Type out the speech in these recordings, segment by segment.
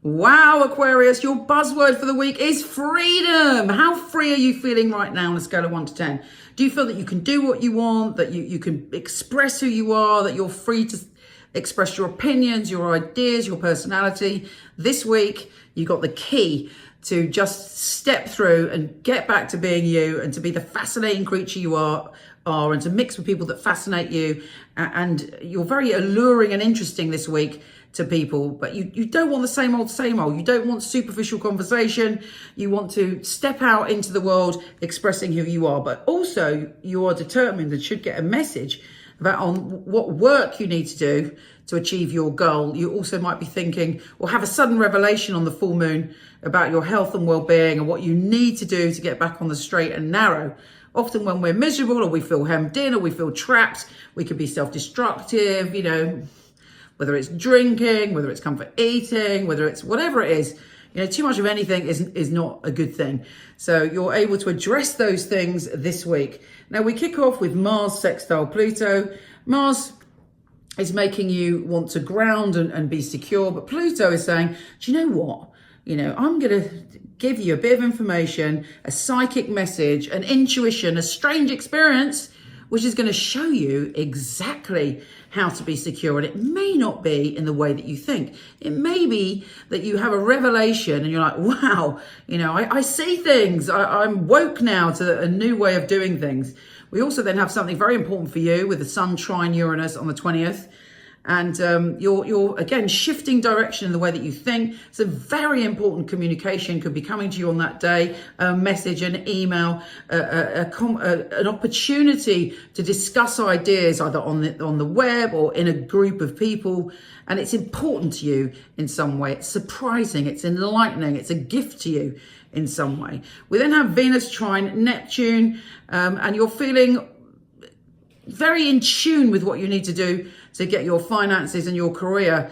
Wow, Aquarius, your buzzword for the week is freedom. How free are you feeling right now on a scale of 1 to 10? Do you feel that you can do what you want, that you can express who you are, that you're free to express your opinions, your ideas, your personality? This week, you got the key to just step through and get back to being you and to be the fascinating creature you are and to mix with people that fascinate you. And you're very alluring and interesting this week to people, but you don't want the same old. You don't want superficial conversation. You want to step out into the world expressing who you are, but also you are determined and should get a message about on what work you need to do to achieve your goal. You also might be thinking or have a sudden revelation on the full moon about your health and well-being and what you need to do to get back on the straight and narrow. Often when we're miserable or we feel hemmed in or we feel trapped, we can be self-destructive, whether it's drinking, whether it's comfort eating, whether it's whatever it is. Too much of anything is not a good thing. So you're able to address those things this week. Now we kick off with Mars sextile Pluto. Mars is making you want to ground and be secure, but Pluto is saying, do you know what? I'm going to give you a bit of information, a psychic message, an intuition, a strange experience, which is going to show you exactly how to be secure. And it may not be in the way that you think. It may be that you have a revelation and you're like, wow, I see things. I'm woke now to a new way of doing things. We also then have something very important for you with the Sun trine Uranus on the 20th. And you're again shifting direction in the way that you think. So very important communication could be coming to you on that day. A message, an email, an opportunity to discuss ideas either on the web or in a group of people. And it's important to you in some way. It's surprising. It's enlightening. It's a gift to you in some way. We then have Venus trine Neptune, and you're feeling very in tune with what you need to do to get your finances and your career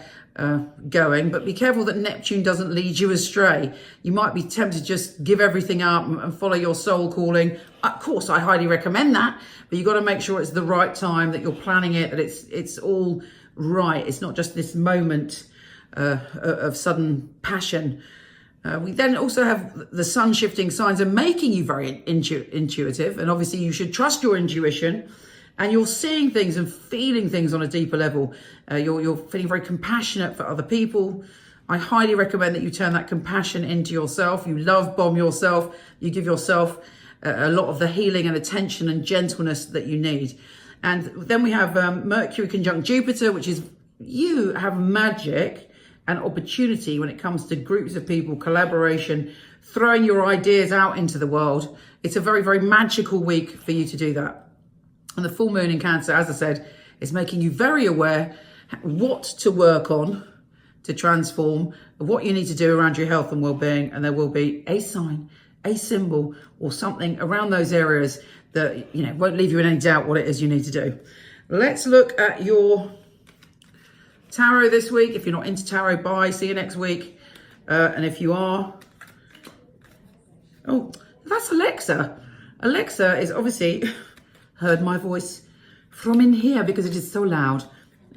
going. But be careful that Neptune doesn't lead you astray. You might be tempted to just give everything up and follow your soul calling. Of course, I highly recommend that, but you've got to make sure it's the right time, that you're planning it, that it's all right. It's not just this moment of sudden passion. We then also have the sun shifting signs and making you very intuitive. And obviously you should trust your intuition. And you're seeing things and feeling things on a deeper level. You're feeling very compassionate for other people. I highly recommend that you turn that compassion into yourself. You love bomb yourself. You give yourself a lot of the healing and attention and gentleness that you need. And then we have Mercury conjunct Jupiter, which is you have magic and opportunity when it comes to groups of people, collaboration, throwing your ideas out into the world. It's a very, very magical week for you to do that. And the full moon in Cancer, as I said, is making you very aware what to work on to transform, what you need to do around your health and well-being. And there will be a sign, a symbol, or something around those areas that won't leave you in any doubt what it is you need to do. Let's look at your tarot this week. If you're not into tarot, bye. See you next week. And if you are, oh, that's Alexa. Alexa is obviously heard my voice from in here because it is so loud.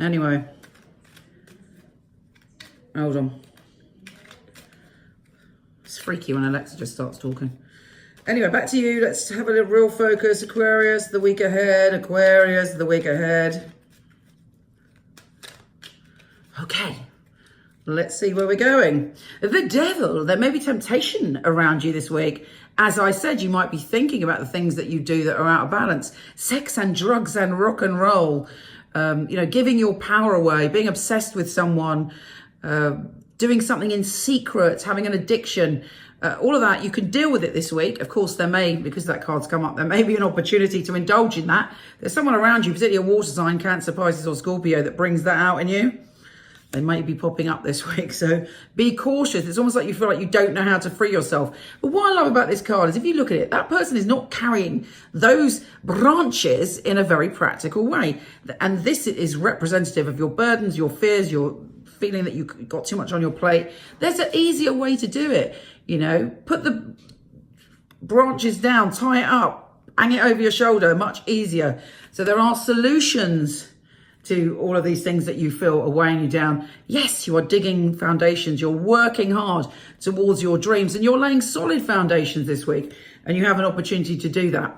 Anyway, hold on. It's freaky when Alexa just starts talking. Anyway, back to you. Let's have a little real focus. Aquarius, the week ahead. Aquarius, the week ahead. Okay, let's see where we're going. The devil, there may be temptation around you this week. As I said, you might be thinking about the things that you do that are out of balance. Sex and drugs and rock and roll, giving your power away, being obsessed with someone, doing something in secret, having an addiction. All of that, you can deal with it this week. Of course, there may, because that card's come up, there may be an opportunity to indulge in that. There's someone around you, particularly a water sign, Cancer, Pisces or Scorpio, that brings that out in you. They might be popping up this week, so be cautious. It's almost like you feel like you don't know how to free yourself. But what I love about this card is if you look at it, that person is not carrying those branches in a very practical way. And this is representative of your burdens, your fears, your feeling that you've got too much on your plate. There's an easier way to do it. Put the branches down, tie it up, hang it over your shoulder, much easier. So there are solutions to all of these things that you feel are weighing you down. Yes, you are digging foundations. You're working hard towards your dreams and you're laying solid foundations this week, and you have an opportunity to do that.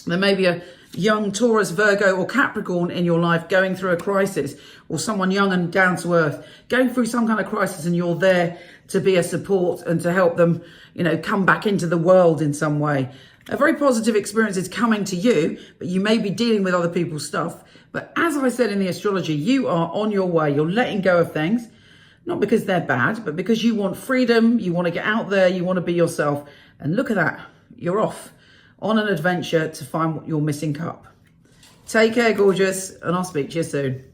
There may be a young Taurus, Virgo or Capricorn in your life going through a crisis, or someone young and down to earth going through some kind of crisis, and you're there to be a support and to help them, come back into the world in some way. A very positive experience is coming to you, but you may be dealing with other people's stuff. But as I said in the astrology, you are on your way. You're letting go of things, not because they're bad, but because you want freedom. You want to get out there. You want to be yourself. And look at that. You're off on an adventure to find your missing cup. Take care, gorgeous, and I'll speak to you soon.